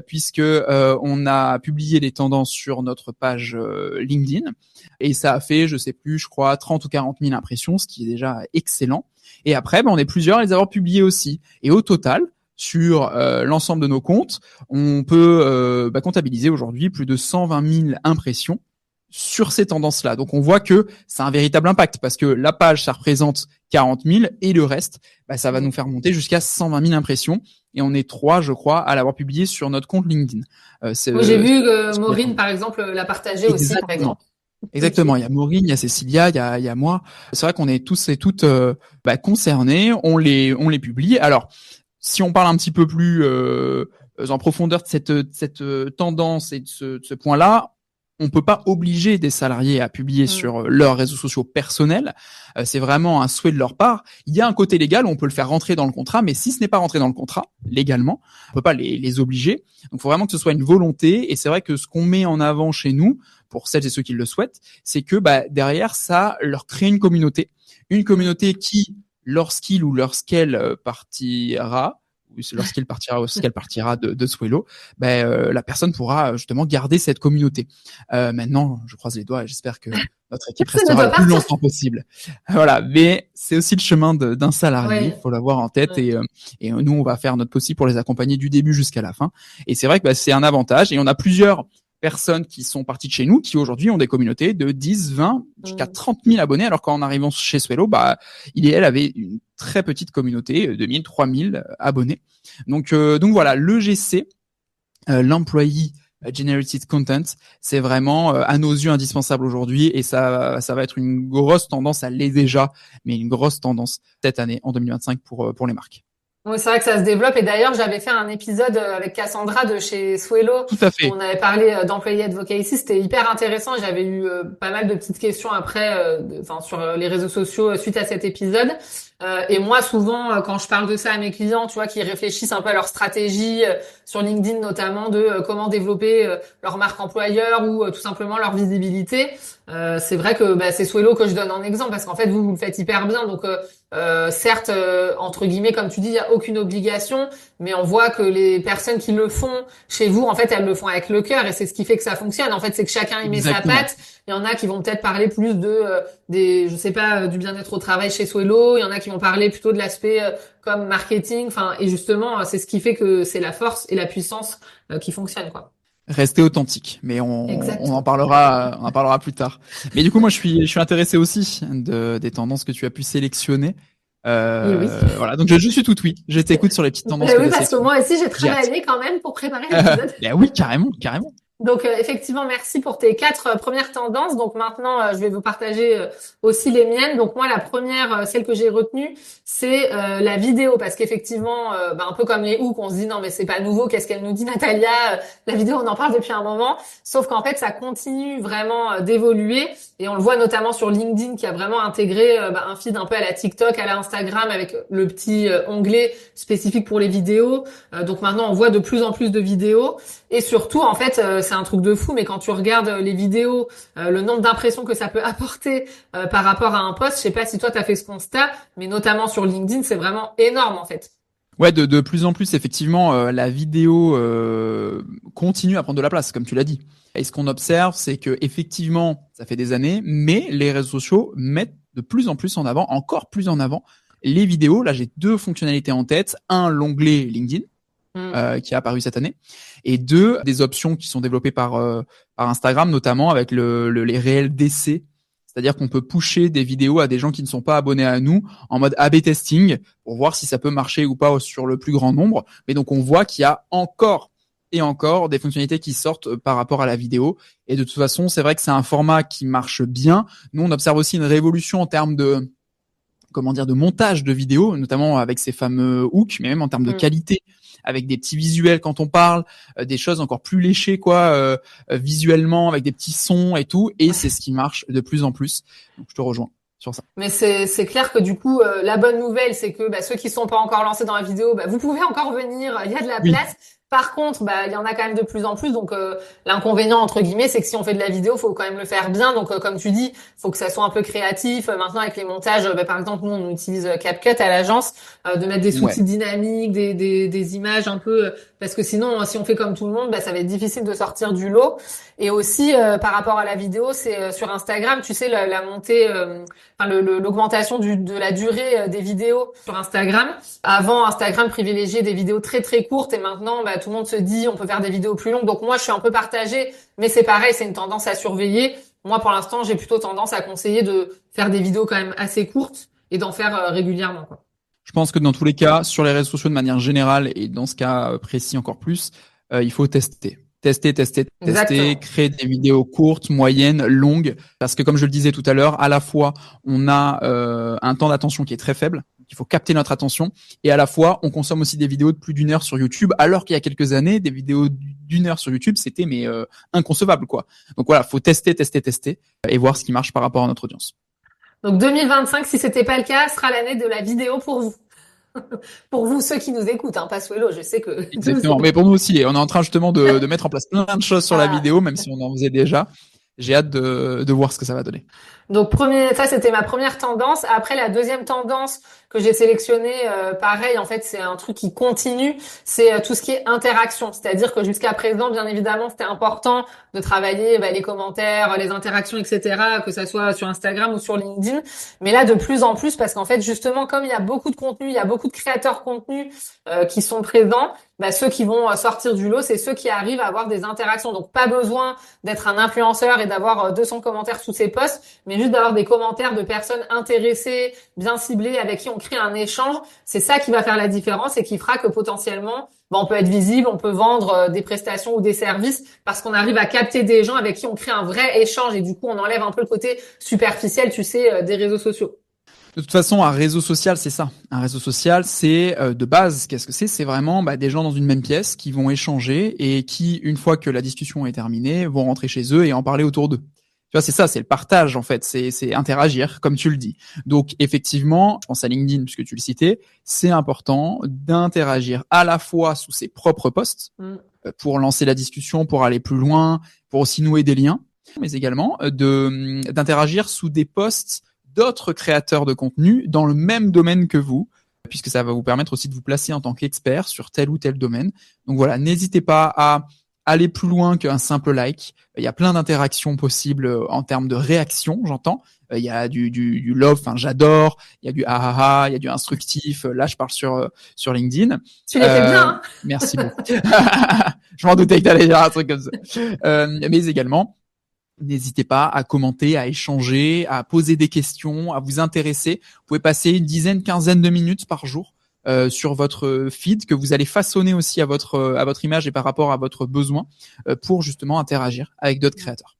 puisque on a publié les tendances sur notre page LinkedIn. Et ça a fait, je crois, 30 ou 40 000 impressions, ce qui est déjà excellent. Et après, on est plusieurs à les avoir publiés aussi. Et au total, sur l'ensemble de nos comptes, on peut comptabiliser aujourd'hui plus de 120 000 impressions sur ces tendances-là. Donc on voit que c'est un véritable impact parce que la page, ça représente 40 000 et le reste, ça va nous faire monter jusqu'à 120 000 impressions. Et on est 3, je crois, à l'avoir publié sur notre compte LinkedIn. Oui, j'ai vu que Maureen, par exemple, l'a partagé aussi, par exemple. Exactement. Il y a Maureen, il y a Cécilia, il y a moi. C'est vrai qu'on est tous et toutes concernés. On les publie. Alors, si on parle un petit peu plus en profondeur de cette tendance et de ce point-là, on peut pas obliger des salariés à publier sur leurs réseaux sociaux personnels. C'est vraiment un souhait de leur part. Il y a un côté légal, on peut le faire rentrer dans le contrat, mais si ce n'est pas rentré dans le contrat, légalement, on peut pas les obliger. Donc, il faut vraiment que ce soit une volonté. Et c'est vrai que ce qu'on met en avant chez nous, pour celles et ceux qui le souhaitent, c'est que derrière ça leur crée une communauté qui, lorsqu'il ou lorsqu'elle partira, ou lorsqu'il partira ou lorsqu'elle partira de Swello, la personne pourra justement garder cette communauté. Maintenant, je croise les doigts et j'espère que notre équipe restera le plus longtemps possible. Voilà, mais c'est aussi le chemin d'un salarié, il faut l'avoir en tête et nous on va faire notre possible pour les accompagner du début jusqu'à la fin. Et c'est vrai que c'est un avantage et on a plusieurs personnes qui sont parties de chez nous, qui aujourd'hui ont des communautés de 10, 20, jusqu'à 30 000 abonnés, alors qu'en arrivant chez Swello, elle avait une très petite communauté, 2000, 3000 abonnés. Donc voilà, l'EGC, l'Employee Generated Content, c'est vraiment à nos yeux indispensable aujourd'hui et ça va être une grosse tendance, ça l'est déjà, mais une grosse tendance cette année, en 2025 pour les marques. Oui, c'est vrai que ça se développe. Et d'ailleurs, j'avais fait un épisode avec Cassandra de chez Swello. Tout à fait. On avait parlé d'employé advocacy. C'était hyper intéressant. J'avais eu pas mal de petites questions après, sur les réseaux sociaux suite à cet épisode. Et moi, souvent, quand je parle de ça à mes clients, tu vois, qui réfléchissent un peu à leur stratégie sur LinkedIn, notamment de comment développer leur marque employeur ou tout simplement leur visibilité. C'est vrai que c'est Swello que je donne en exemple parce qu'en fait, vous le faites hyper bien. Donc, certes, entre guillemets, comme tu dis, il y a aucune obligation, mais on voit que les personnes qui le font chez vous, en fait, elles le font avec le cœur et c'est ce qui fait que ça fonctionne. En fait, c'est que chacun y met sa patte. Il y en a qui vont peut-être parler plus du bien-être au travail chez Swello. Il y en a qui vont parler plutôt de l'aspect comme marketing. Et justement, c'est ce qui fait que c'est la force et la puissance qui fonctionnent, quoi. Rester authentique, mais on en parlera plus tard. Mais du coup, moi, je suis intéressé aussi des tendances que tu as pu sélectionner. Oui. Voilà, donc je suis tout oui. Je t'écoute sur les petites tendances. Oui, parce que moi aussi, j'ai travaillé quand même pour préparer l'épisode. Oui, carrément. Donc effectivement, merci pour tes 4 premières tendances. Donc maintenant, je vais vous partager aussi les miennes. Donc moi, la première, celle que j'ai retenue, c'est la vidéo, parce qu'effectivement, un peu comme les hooks, on se dit non mais c'est pas nouveau. Qu'est-ce qu'elle nous dit, Natalia? La vidéo, on en parle depuis un moment. Sauf qu'en fait, ça continue vraiment d'évoluer, et on le voit notamment sur LinkedIn qui a vraiment intégré un feed un peu à la TikTok, à la Instagram, avec le petit onglet spécifique pour les vidéos. Donc maintenant, on voit de plus en plus de vidéos, et surtout, en fait, c'est un truc de fou, mais quand tu regardes les vidéos, le nombre d'impressions que ça peut apporter par rapport à un post, je sais pas si toi t'as fait ce constat, mais notamment sur LinkedIn, c'est vraiment énorme en fait. Ouais, de plus en plus, effectivement, la vidéo continue à prendre de la place, comme tu l'as dit. Et ce qu'on observe, c'est que effectivement, ça fait des années, mais les réseaux sociaux mettent de plus en plus en avant, encore plus en avant, les vidéos. Là, j'ai 2 fonctionnalités en tête. Un, l'onglet LinkedIn, qui est apparu cette année, et 2, des options qui sont développées par Instagram, notamment avec les réels d'essai. C'est-à-dire qu'on peut pusher des vidéos à des gens qui ne sont pas abonnés à nous en mode A/B testing pour voir si ça peut marcher ou pas sur le plus grand nombre. Mais donc on voit qu'il y a encore et encore des fonctionnalités qui sortent par rapport à la vidéo. Et de toute façon, c'est vrai que c'est un format qui marche bien. Nous, on observe aussi une révolution en termes de de montage de vidéos, notamment avec ces fameux hooks, mais même en termes de qualité, avec des petits visuels quand on parle, des choses encore plus léchées visuellement, avec des petits sons et tout, et c'est ce qui marche de plus en plus. Donc je te rejoins sur ça. Mais c'est clair que du coup, la bonne nouvelle, c'est que ceux qui sont pas encore lancés dans la vidéo, vous pouvez encore venir, il y a de la place. Par contre, il y en a quand même de plus en plus. Donc, l'inconvénient entre guillemets, c'est que si on fait de la vidéo, faut quand même le faire bien. Donc, comme tu dis, faut que ça soit un peu créatif. Maintenant, avec les montages, par exemple, nous on utilise CapCut à l'agence, de mettre des sous-titres dynamiques, des images un peu, parce que sinon, si on fait comme tout le monde, ça va être difficile de sortir du lot. Et aussi, par rapport à la vidéo, c'est sur Instagram, tu sais, la montée, l'augmentation de la durée des vidéos sur Instagram. Avant, Instagram privilégiait des vidéos très très courtes, et maintenant, tout le monde se dit on peut faire des vidéos plus longues. Donc moi, je suis un peu partagée, mais c'est pareil, c'est une tendance à surveiller. Moi, pour l'instant, j'ai plutôt tendance à conseiller de faire des vidéos quand même assez courtes et d'en faire régulièrement, quoi. Je pense que dans tous les cas, sur les réseaux sociaux de manière générale, et dans ce cas précis encore plus, il faut tester. Tester, créer des vidéos courtes, moyennes, longues, parce que comme je le disais tout à l'heure, à la fois on a un temps d'attention qui est très faible, il faut capter notre attention, et à la fois on consomme aussi des vidéos de plus d'1 heure sur YouTube, alors qu'il y a quelques années, des vidéos d'1 heure sur YouTube, c'était inconcevable quoi. Donc voilà, faut tester, et voir ce qui marche par rapport à notre audience. Donc 2025, si c'était pas le cas, sera l'année de la vidéo pour vous. Pour vous, ceux qui nous écoutent, pas Swello, je sais que... Exactement, mais pour nous aussi, on est en train justement de mettre en place plein de choses sur la vidéo, même si on en faisait déjà. J'ai hâte de voir ce que ça va donner. Donc ça c'était ma première tendance. Après, la deuxième tendance que j'ai sélectionnée, pareil, en fait, c'est un truc qui continue, c'est tout ce qui est interaction. C'est-à-dire que jusqu'à présent, bien évidemment, c'était important de travailler les commentaires, les interactions, etc., que ça soit sur Instagram ou sur LinkedIn. Mais là, de plus en plus, parce qu'en fait, justement, comme il y a beaucoup de contenu, il y a beaucoup de créateurs contenu qui sont présents, ceux qui vont sortir du lot, c'est ceux qui arrivent à avoir des interactions. Donc, pas besoin d'être un influenceur et d'avoir 200 commentaires sous ses posts, mais juste d'avoir des commentaires de personnes intéressées, bien ciblées, avec qui on crée un échange. C'est ça qui va faire la différence et qui fera que potentiellement, on peut être visible, on peut vendre des prestations ou des services parce qu'on arrive à capter des gens avec qui on crée un vrai échange, et du coup, on enlève un peu le côté superficiel, tu sais, des réseaux sociaux. De toute façon, un réseau social, c'est ça. Un réseau social, c'est de base, qu'est-ce que c'est? C'est vraiment des gens dans une même pièce qui vont échanger et qui, une fois que la discussion est terminée, vont rentrer chez eux et en parler autour d'eux. Tu vois, c'est ça, c'est le partage en fait, c'est interagir, comme tu le dis. Donc effectivement, je pense à LinkedIn puisque tu le citais, c'est important d'interagir à la fois sous ses propres posts pour lancer la discussion, pour aller plus loin, pour aussi nouer des liens, mais également d'interagir sous des posts d'autres créateurs de contenu dans le même domaine que vous, puisque ça va vous permettre aussi de vous placer en tant qu'expert sur tel ou tel domaine. Donc voilà, n'hésitez pas à aller plus loin qu'un simple like. Il y a plein d'interactions possibles en termes de réaction, j'entends. Il y a du love, j'adore. Il y a du ah ah ah, il y a du instructif. Là, je parle sur LinkedIn. Tu l'as fait bien, hein. Merci beaucoup. Je m'en doutais que t'allais dire un truc comme ça. Mais également, n'hésitez pas à commenter, à échanger, à poser des questions, à vous intéresser. Vous pouvez passer une dizaine, quinzaine de minutes par jour sur votre feed que vous allez façonner aussi à votre image et par rapport à votre besoin pour justement interagir avec d'autres créateurs.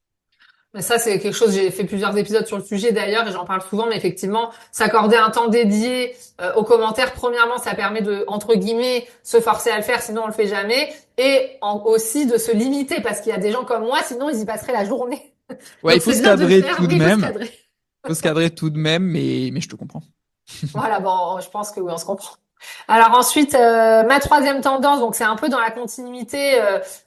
Mais ça, c'est quelque chose, j'ai fait plusieurs épisodes sur le sujet d'ailleurs et j'en parle souvent, mais effectivement, s'accorder un temps dédié aux commentaires, premièrement, ça permet de, entre guillemets, se forcer à le faire, sinon on le fait jamais, et aussi de se limiter, parce qu'il y a des gens comme moi, sinon ils y passeraient la journée. Ouais, il faut se cadrer tout de même. Il faut se cadrer tout de même, mais je te comprends. Voilà, bon, je pense que oui, on se comprend. Alors ensuite, ma troisième tendance, donc c'est un peu dans la continuité,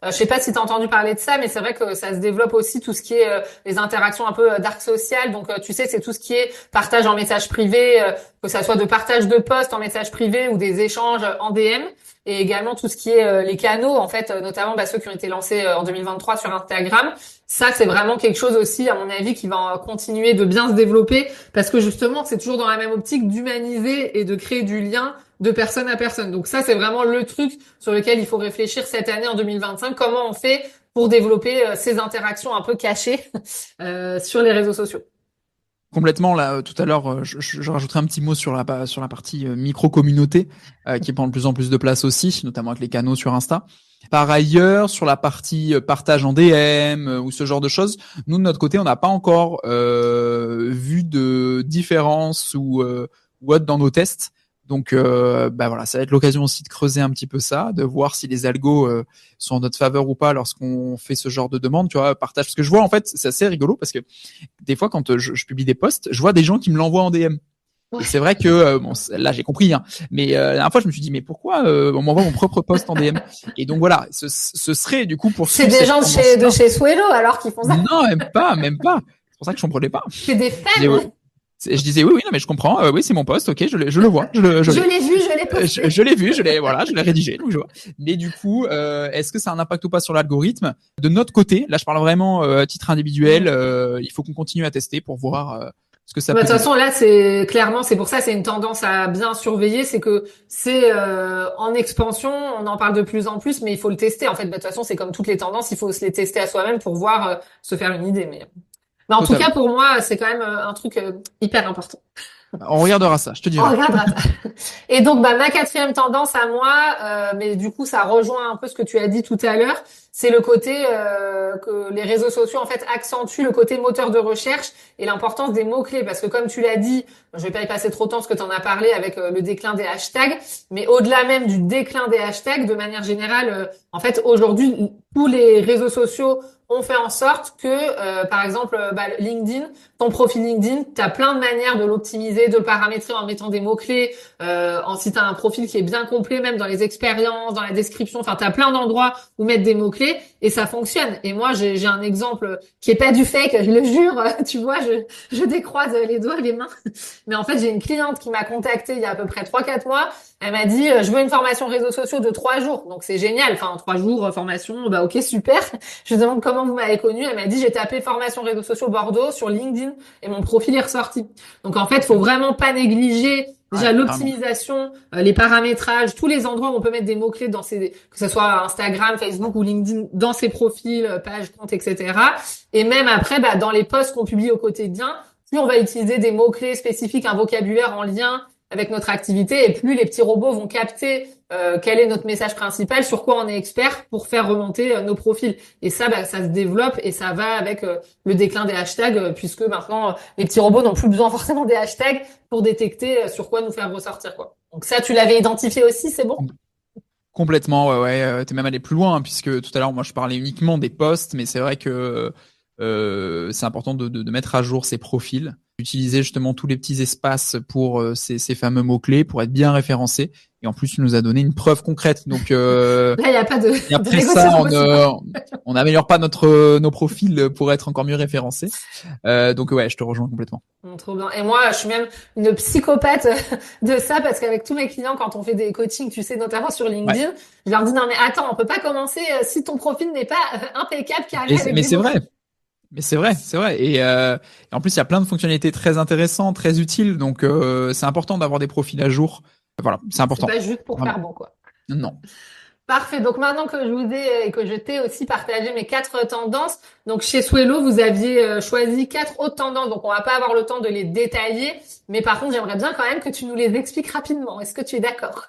je sais pas si tu as entendu parler de ça, mais c'est vrai que ça se développe aussi tout ce qui est les interactions un peu dark social. Donc tu sais, c'est tout ce qui est partage en message privé, que ça soit de partage de posts en message privé ou des échanges en DM, et également tout ce qui est les canaux, en fait, notamment ceux qui ont été lancés en 2023 sur Instagram. Ça, c'est vraiment quelque chose aussi, à mon avis, qui va continuer de bien se développer, parce que justement, c'est toujours dans la même optique d'humaniser et de créer du lien de personne à personne. Donc ça, c'est vraiment le truc sur lequel il faut réfléchir cette année en 2025. Comment on fait pour développer ces interactions un peu cachées sur les réseaux sociaux? Complètement. Là, tout à l'heure, je rajouterai un petit mot sur la partie micro-communauté qui prend de plus en plus de place aussi, notamment avec les canaux sur Insta. Par ailleurs, sur la partie partage en DM ou ce genre de choses, nous de notre côté, on n'a pas encore vu de différence ou autre dans nos tests. Donc, voilà, ça va être l'occasion aussi de creuser un petit peu ça, de voir si les algos sont en notre faveur ou pas lorsqu'on fait ce genre de demande. Tu vois, partage. Parce que je vois en fait, c'est assez rigolo parce que des fois, quand je publie des posts, je vois des gens qui me l'envoient en DM. Et c'est vrai que là j'ai compris, hein, mais la dernière fois je me suis dit mais pourquoi on m'envoie mon propre post en DM? Et donc voilà, ce serait du coup pour c'est des gens de chez Swello alors qui font ça. Non, même pas. C'est pour ça que je comprenais pas. C'est des fans. Je disais oui, non mais je comprends. Oui, c'est mon post. Ok, je le vois. Je l'ai vu, je l'ai posté. Je l'ai vu, je l'ai rédigé. Donc je vois. Mais du coup, est-ce que ça a un impact ou pas sur l'algorithme? De notre côté, là je parle vraiment à titre individuel. Il faut qu'on continue à tester pour voir. De toute façon, là, c'est pour ça, c'est une tendance à bien surveiller, c'est que c'est en expansion, on en parle de plus en plus, mais il faut le tester. En fait, de toute façon, c'est comme toutes les tendances, il faut se les tester à soi-même pour voir, se faire une idée. Mais en tout cas, pour moi, c'est quand même un truc hyper important. On regardera ça, je te dirai. On regardera ça. Et donc, ma 4e tendance à moi, mais du coup, ça rejoint un peu ce que tu as dit tout à l'heure, c'est le côté que les réseaux sociaux en fait accentuent le côté moteur de recherche et l'importance des mots-clés. Parce que comme tu l'as dit, je vais pas y passer trop de temps parce que tu en as parlé avec le déclin des hashtags, mais au-delà même du déclin des hashtags, de manière générale, en fait, aujourd'hui, tous les réseaux sociaux ont fait en sorte que, par exemple, LinkedIn, ton profil LinkedIn, tu as plein de manières de l'optimiser, de le paramétrer en mettant des mots-clés, si tu as un profil qui est bien complet, même dans les expériences, dans la description, enfin, tu as plein d'endroits où mettre des mots-clés et ça fonctionne. Et moi, j'ai un exemple qui est pas du fake, je le jure, tu vois, je décroise les doigts, les mains. Mais en fait, j'ai une cliente qui m'a contactée il y a à peu près 3-4 mois. Elle m'a dit, je veux une formation réseaux sociaux de 3 jours. Donc, c'est génial. Enfin, 3 jours, formation, bah, ok, super. Je lui demande comment vous m'avez connue. Elle m'a dit, j'ai tapé formation réseaux sociaux Bordeaux sur LinkedIn et mon profil est ressorti. Donc, en fait, faut vraiment pas négliger déjà l'optimisation, les paramétrages, tous les endroits où on peut mettre des mots-clés dans que ce soit Instagram, Facebook ou LinkedIn, dans ses profils, pages, comptes, etc. Et même après, dans les posts qu'on publie au quotidien, plus on va utiliser des mots-clés spécifiques, un vocabulaire en lien avec notre activité, et plus les petits robots vont capter quel est notre message principal, sur quoi on est expert pour faire remonter nos profils. Et ça, ça se développe et ça va avec le déclin des hashtags, puisque maintenant les petits robots n'ont plus besoin forcément des hashtags pour détecter sur quoi nous faire ressortir, quoi. Donc ça, tu l'avais identifié aussi, c'est bon? Complètement, ouais. T'es même allé plus loin, hein, puisque tout à l'heure, moi, je parlais uniquement des posts, mais c'est vrai que c'est important de mettre à jour ses profils, utiliser justement tous les petits espaces pour ces fameux mots-clés pour être bien référencés. Et en plus, tu nous as donné une preuve concrète. Donc là, il n'y a pas de. Et après ça, on n'améliore pas nos profils pour être encore mieux référencés. Donc ouais, je te rejoins complètement. Trop bien. Et moi, je suis même une psychopathe de ça parce qu'avec tous mes clients, quand on fait des coachings, tu sais, notamment sur LinkedIn, je leur dis non mais attends, on peut pas commencer si ton profil n'est pas impeccable, carré. Mais c'est vrai. Mais c'est vrai. Et en plus, il y a plein de fonctionnalités très intéressantes, très utiles. Donc, c'est important d'avoir des profils à jour. Voilà, c'est important. C'est pas juste pour faire bon, quoi. Non. Parfait. Donc maintenant que je vous ai et que je t'ai aussi partagé mes 4 tendances, donc chez Swello, vous aviez choisi 4 autres tendances. Donc on va pas avoir le temps de les détailler, mais par contre, j'aimerais bien quand même que tu nous les expliques rapidement. Est-ce que tu es d'accord?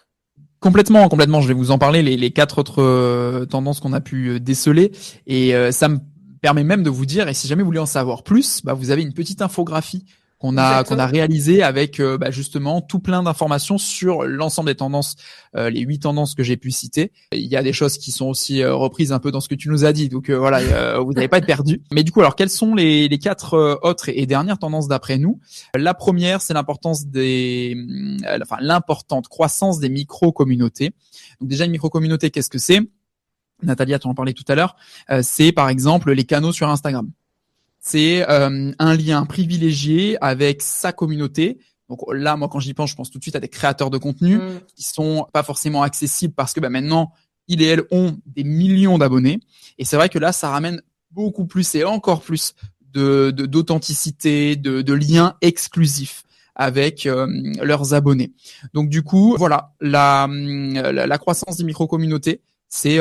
Complètement. Je vais vous en parler les 4 autres tendances qu'on a pu déceler. Et ça me permet même de vous dire, et si jamais vous voulez en savoir plus, vous avez une petite infographie qu'on a réalisée avec justement tout plein d'informations sur l'ensemble des tendances, les 8 tendances que j'ai pu citer. Il y a des choses qui sont aussi reprises un peu dans ce que tu nous as dit, donc voilà, vous n'allez pas être perdus. Mais du coup, alors quelles sont les 4 autres et dernières tendances d'après nous? La première, c'est l'importante croissance des micro-communautés. Donc déjà, une micro-communauté, qu'est-ce que c'est? Natalia, tu en parlais tout à l'heure, c'est par exemple les canaux sur Instagram. C'est un lien privilégié avec sa communauté. Donc là, moi, quand j'y pense, je pense tout de suite à des créateurs de contenu qui sont pas forcément accessibles parce que maintenant, ils et elles ont des millions d'abonnés. Et c'est vrai que là, ça ramène beaucoup plus et encore plus d'authenticité, de liens exclusifs avec leurs abonnés. Donc du coup, voilà, la croissance des micro-communautés, c'est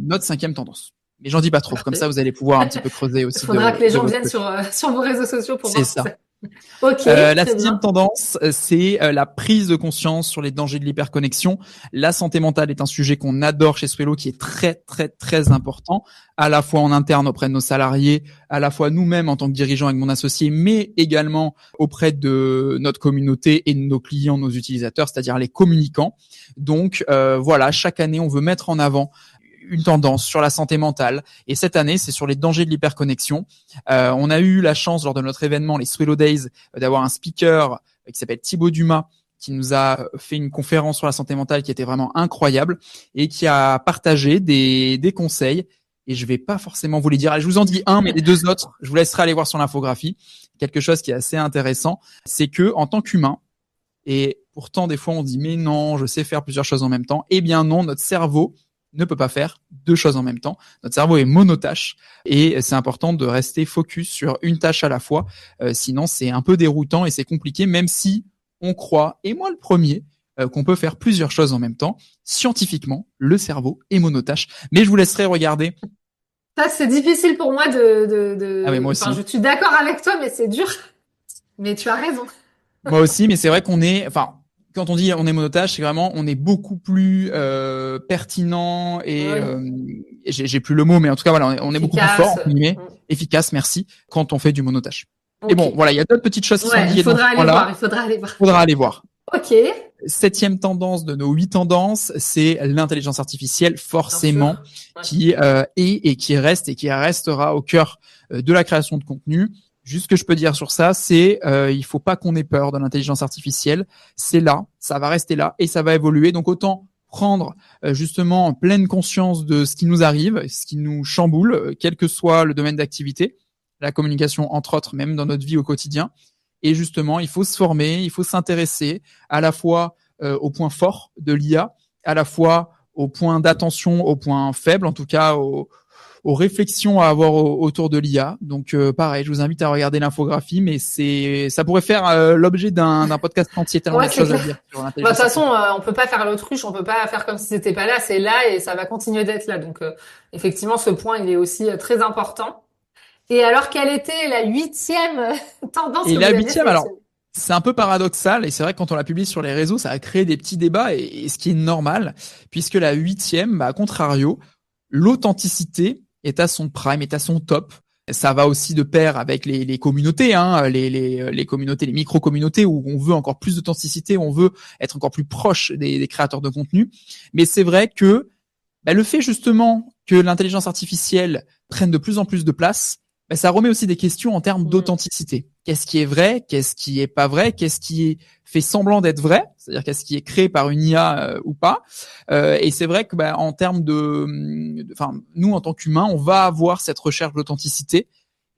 notre 5e tendance. Mais j'en dis pas trop, comme ça vous allez pouvoir un petit peu creuser aussi. Il faudra que les gens viennent sur vos réseaux sociaux pour voir ça. Ok, La très sixième bien. tendance, c'est la prise de conscience sur les dangers de l'hyperconnexion. La santé mentale est un sujet qu'on adore chez Swello, qui est très très très important, à la fois en interne auprès de nos salariés, à la fois nous-mêmes en tant que dirigeants avec mon associé, mais également auprès de notre communauté et de nos clients, nos utilisateurs, c'est-à-dire les communicants. Donc voilà, chaque année, on veut mettre en avant une tendance sur la santé mentale. Et cette année, c'est sur les dangers de l'hyperconnexion. On a eu la chance lors de notre événement, les Swello Days, d'avoir un speaker qui s'appelle Thibaut Dumas, qui nous a fait une conférence sur la santé mentale qui était vraiment incroyable et qui a partagé des conseils. Et je vais pas forcément vous les dire. Je vous en dis un, mais les deux autres, je vous laisserai aller voir sur l'infographie. Quelque chose qui est assez intéressant, c'est que en tant qu'humain, et pourtant des fois on dit mais non, je sais faire plusieurs choses en même temps. Eh bien non, notre cerveau ne peut pas faire deux choses en même temps. Notre cerveau est monotâche et c'est important de rester focus sur une tâche à la fois. Sinon, c'est un peu déroutant et c'est compliqué, même si on croit, et moi le premier, qu'on peut faire plusieurs choses en même temps. Scientifiquement, le cerveau est monotâche. Mais je vous laisserai regarder. Ça, c'est difficile pour moi Ah oui, moi Enfin, aussi. je suis d'accord avec toi, mais c'est dur. Mais tu as raison. Moi aussi, mais c'est vrai qu'on est, enfin, quand on dit on est monotâche, c'est vraiment on est beaucoup plus pertinent et Oui, j'ai plus le mot, mais en tout cas voilà, on est beaucoup plus fort efficace. entre guillemets, efficace, merci, quand on fait du monotâche. Et Ok. bon, voilà, il y a d'autres petites choses qui sont Ouais, il liées dans ce faudra aller point-là. voir. Il faudra aller voir. Faudra aller voir. Ok. Septième tendance de nos 8 tendances, c'est l'intelligence artificielle, Bien forcément, sûr. Ouais. qui est et qui reste et qui restera au cœur de la création de contenu. Juste ce que je peux dire sur ça, c'est il faut pas qu'on ait peur de l'intelligence artificielle. C'est là, ça va rester là et ça va évoluer. Donc autant prendre justement en pleine conscience de ce qui nous arrive, ce qui nous chamboule, quel que soit le domaine d'activité, la communication entre autres, même dans notre vie au quotidien. Et justement, il faut se former, il faut s'intéresser à la fois aux points forts de l'IA, à la fois aux points d'attention, aux points faibles, en tout cas aux réflexions à avoir autour de l'IA. Donc pareil, je vous invite à regarder l'infographie, mais ça pourrait faire l'objet d'un podcast entier tellement il y Ouais, a de c'est choses à clair. dire sur Bah, de toute l'intelligence façon, artificielle. on peut pas faire l'autruche, on peut pas faire comme si c'était pas là. C'est là et ça va continuer d'être là. Donc, effectivement, ce point, il est aussi très important. Et alors, quelle était la huitième tendance Et que la vous aviez huitième, alors sélectionnée? c'est un peu paradoxal et c'est vrai que quand on l'a publié sur les réseaux, ça a créé des petits débats et ce qui est normal, puisque la huitième, bah, à contrario, l'authenticité est à son prime, est à son top. Ça va aussi de pair avec les communautés, hein, les communautés, les micro-communautés où on veut encore plus d'authenticité, on veut être encore plus proche des créateurs de contenu. Mais c'est vrai que bah, le fait justement que l'intelligence artificielle prenne de plus en plus de place, bah, ça remet aussi des questions en termes Mm. d'authenticité. Qu'est-ce qui est vrai? Qu'est-ce qui est pas vrai? Qu'est-ce qui est fait semblant d'être vrai? C'est-à-dire qu'est-ce qui est créé par une IA ou pas? Et c'est vrai que bah, en termes enfin, nous en tant qu'humains, on va avoir cette recherche d'authenticité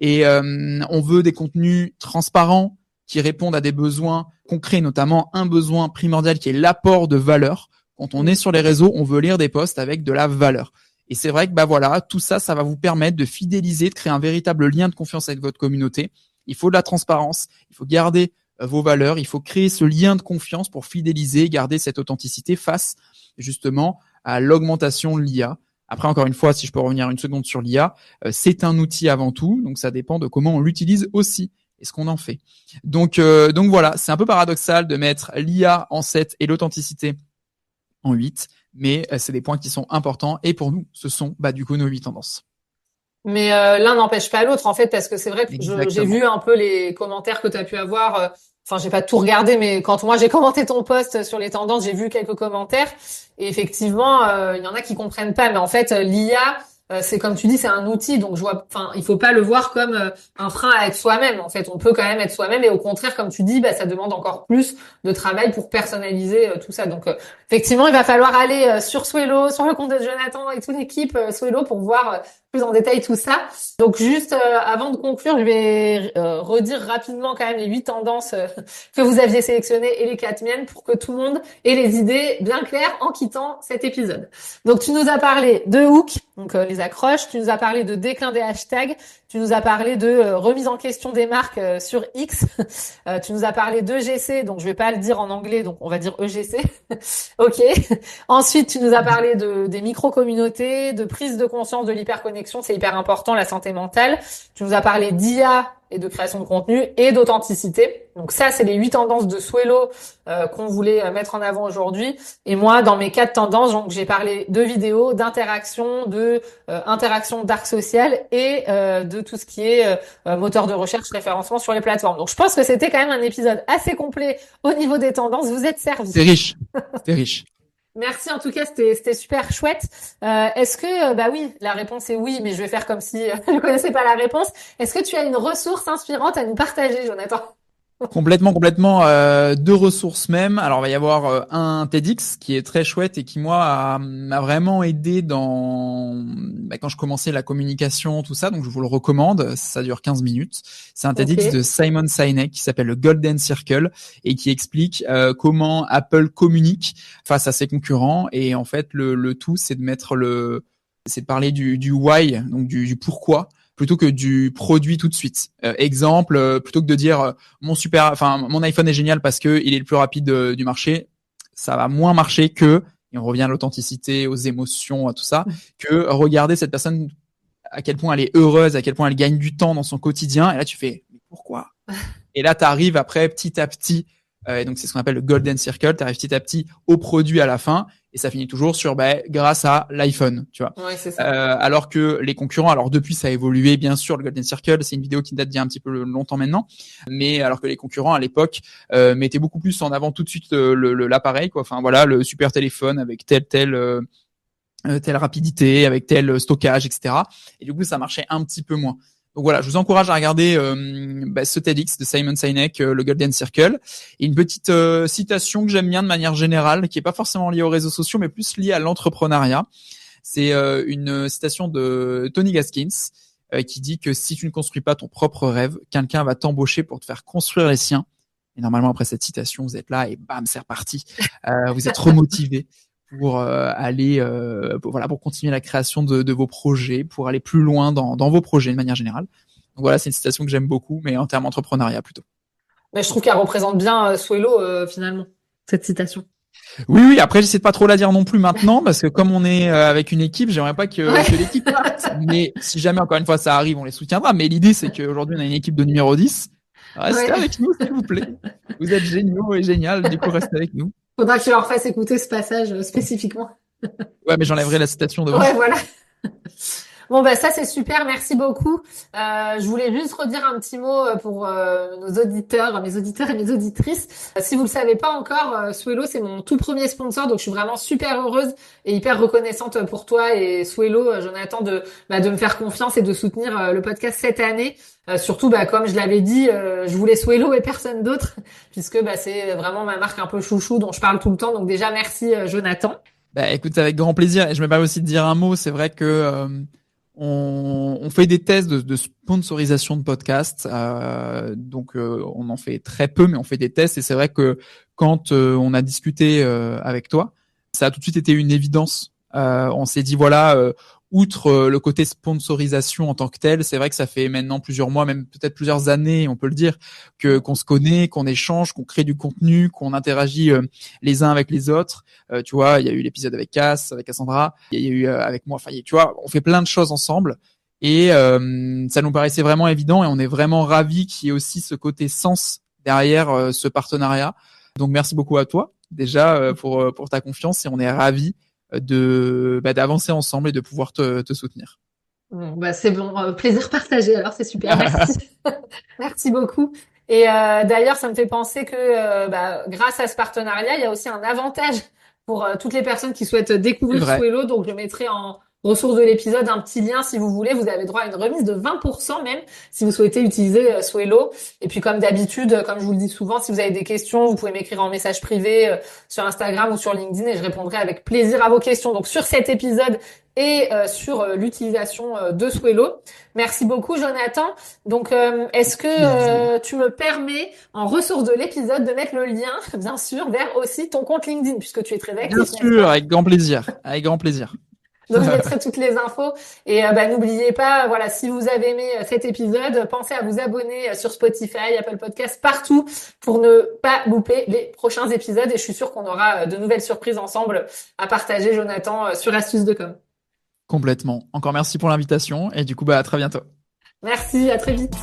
et on veut des contenus transparents qui répondent à des besoins concrets, notamment un besoin primordial qui est l'apport de valeur. Quand on est sur les réseaux, on veut lire des posts avec de la valeur. Et c'est vrai que bah voilà, tout ça, ça va vous permettre de fidéliser, de créer un véritable lien de confiance avec votre communauté. Il faut de la transparence, il faut garder vos valeurs, il faut créer ce lien de confiance pour fidéliser, garder cette authenticité face justement à l'augmentation de l'IA. Après, encore une fois, si je peux revenir une seconde sur l'IA, c'est un outil avant tout, donc ça dépend de comment on l'utilise aussi et ce qu'on en fait. Donc voilà, c'est un peu paradoxal de mettre l'IA en 7 et l'authenticité en 8, mais c'est des points qui sont importants et pour nous, ce sont bah, du coup nos 8 tendances. Mais l'un n'empêche pas l'autre, en fait, parce que c'est vrai que j'ai Exactement. vu un peu les commentaires que tu as pu avoir. Enfin, j'ai pas tout regardé, mais quand moi j'ai commenté ton post sur les tendances, j'ai vu quelques commentaires. Et effectivement, il y en a qui comprennent pas. Mais en fait, l'IA, c'est comme tu dis, c'est un outil. Donc, enfin, il faut pas le voir comme un frein à être soi-même. En fait, on peut quand même être soi-même. Et au contraire, comme tu dis, bah, ça demande encore plus de travail pour personnaliser tout ça. Donc, effectivement, il va falloir aller sur Swello, sur le compte de Jonathan et toute l'équipe Swello pour voir plus en détail tout ça. Donc juste avant de conclure, je vais redire rapidement quand même les 8 tendances que vous aviez sélectionnées et les 4 miennes pour que tout le monde ait les idées bien claires en quittant cet épisode. Donc tu nous as parlé de hook, donc les accroches, tu nous as parlé de déclin des hashtags, tu nous as parlé de remise en question des marques sur X, tu nous as parlé d'EGC, donc je vais pas le dire en anglais, donc on va dire EGC. Ok. Ensuite, tu nous as parlé des micro-communautés, de prise de conscience de l'hyperconnexion réflexion, c'est hyper important, la santé mentale. Tu nous as parlé d'IA et de création de contenu et d'authenticité. Donc ça, c'est les 8 tendances de Swello qu'on voulait mettre en avant aujourd'hui. Et moi, dans mes 4 tendances, donc j'ai parlé de vidéos, d'interaction, de interaction dark social et de tout ce qui est moteur de recherche, référencement sur les plateformes. Donc je pense que c'était quand même un épisode assez complet au niveau des tendances. Vous êtes servis. C'est riche. C'est riche. Merci en tout cas, c'était super chouette. Est-ce que bah oui, la réponse est oui, mais je vais faire comme si je ne connaissais pas la réponse. Est-ce que tu as une ressource inspirante à nous partager, Jonathan? Complètement. 2 ressources même. Alors, il va y avoir un TEDx qui est très chouette et qui, moi, m'a vraiment aidé quand je commençais la communication, tout ça. Donc, je vous le recommande. Ça dure 15 minutes. C'est un TEDx de Simon Sinek qui s'appelle le Golden Circle et qui explique comment Apple communique face à ses concurrents. Et en fait, le tout, c'est c'est de parler du why, donc du pourquoi, plutôt que du produit tout de suite. Exemple, plutôt que de dire mon iPhone est génial parce que il est le plus rapide du marché, ça va moins marcher que, et on revient à l'authenticité, aux émotions, à tout ça, que regarder cette personne, à quel point elle est heureuse, à quel point elle gagne du temps dans son quotidien, et là tu fais, mais pourquoi? Et là t'arrives après petit à petit, et donc c'est ce qu'on appelle le Golden Circle, t'arrives petit à petit au produit à la fin, et ça finit toujours sur grâce à l'iPhone, tu vois. Ouais, c'est ça. Alors que les concurrents, alors depuis ça a évolué bien sûr, le Golden Circle, c'est une vidéo qui date d'il y a un petit peu longtemps maintenant, mais alors que les concurrents à l'époque mettaient beaucoup plus en avant tout de suite l'appareil, quoi. Enfin voilà, le super téléphone avec telle rapidité, avec tel stockage, etc. Et du coup ça marchait un petit peu moins. Donc voilà, je vous encourage à regarder ce TEDx de Simon Sinek, le Golden Circle. Et une petite citation que j'aime bien de manière générale, qui est pas forcément liée aux réseaux sociaux, mais plus liée à l'entrepreneuriat. C'est une citation de Tony Gaskins qui dit que si tu ne construis pas ton propre rêve, quelqu'un va t'embaucher pour te faire construire les siens. Et normalement, après cette citation, vous êtes là et bam, c'est reparti. Vous êtes remotivé pour aller pour continuer la création de vos projets, pour aller plus loin dans vos projets de manière générale. Donc voilà, c'est une citation que j'aime beaucoup, mais en termes entrepreneuriat plutôt. Mais je trouve qu'elle représente bien Swello finalement, cette citation. Oui, après j'essaie de pas trop la dire non plus maintenant, parce que comme on est avec une équipe, j'aimerais pas que l'équipe parte. Mais si jamais encore une fois ça arrive, on les soutiendra. Mais l'idée c'est qu'aujourd'hui on a une équipe de numéro 10. Restez avec nous s'il vous plaît. Vous êtes géniaux et génial, du coup restez avec nous. Faudra que tu leur fasses écouter ce passage spécifiquement. Ouais, mais j'enlèverai la citation devant. Ouais, voilà. Bon, bah, ça, c'est super. Merci beaucoup. Je voulais juste redire un petit mot pour nos auditeurs, mes auditeurs et mes auditrices. Si vous le savez pas encore, Swello, c'est mon tout premier sponsor. Donc, je suis vraiment super heureuse et hyper reconnaissante pour toi et Swello, Jonathan, de me faire confiance et de soutenir le podcast cette année. Surtout, comme je l'avais dit, je voulais Swello et personne d'autre, puisque c'est vraiment ma marque un peu chouchou dont je parle tout le temps. Donc, déjà, merci, Jonathan. Écoute, avec grand plaisir. Et je me permets aussi de dire un mot. C'est vrai que on fait des tests de sponsorisation de podcasts, donc on en fait très peu, mais on fait des tests. Et c'est vrai que quand on a discuté avec toi, ça a tout de suite été une évidence. On s'est dit outre le côté sponsorisation en tant que tel, c'est vrai que ça fait maintenant plusieurs mois, même peut-être plusieurs années, on peut le dire, qu'on se connaît, qu'on échange, qu'on crée du contenu, qu'on interagit les uns avec les autres. Tu vois, il y a eu l'épisode avec Cass, avec Cassandra, il y a eu avec moi. Enfin, tu vois, on fait plein de choses ensemble et ça nous paraissait vraiment évident et on est vraiment ravis qu'il y ait aussi ce côté sens derrière ce partenariat. Donc merci beaucoup à toi déjà pour ta confiance et on est ravis d'avancer ensemble et de pouvoir te soutenir. C'est bon, plaisir partagé. Alors c'est super, merci, merci beaucoup. Et d'ailleurs, ça me fait penser que grâce à ce partenariat, il y a aussi un avantage pour toutes les personnes qui souhaitent découvrir Swello. Donc je mettrai en ressources de l'épisode un petit lien si vous voulez. Vous avez droit à une remise de 20% même si vous souhaitez utiliser Swello. Et puis comme d'habitude, comme je vous le dis souvent, si vous avez des questions, vous pouvez m'écrire en message privé sur Instagram ou sur LinkedIn et je répondrai avec plaisir à vos questions. Donc sur cet épisode et sur l'utilisation de Swello. Merci beaucoup Jonathan. Donc est-ce que tu me permets en ressources de l'épisode de mettre le lien bien sûr vers aussi ton compte LinkedIn puisque tu es très actif. Bien sûr, avec grand plaisir. Avec grand plaisir. Donc je mettrai toutes les infos et n'oubliez pas, voilà, si vous avez aimé cet épisode, pensez à vous abonner sur Spotify, Apple Podcasts, partout pour ne pas louper les prochains épisodes et je suis sûre qu'on aura de nouvelles surprises ensemble à partager, Jonathan, sur Astuces de Com. Complètement. Encore merci pour l'invitation et du coup, à très bientôt. Merci, à très vite.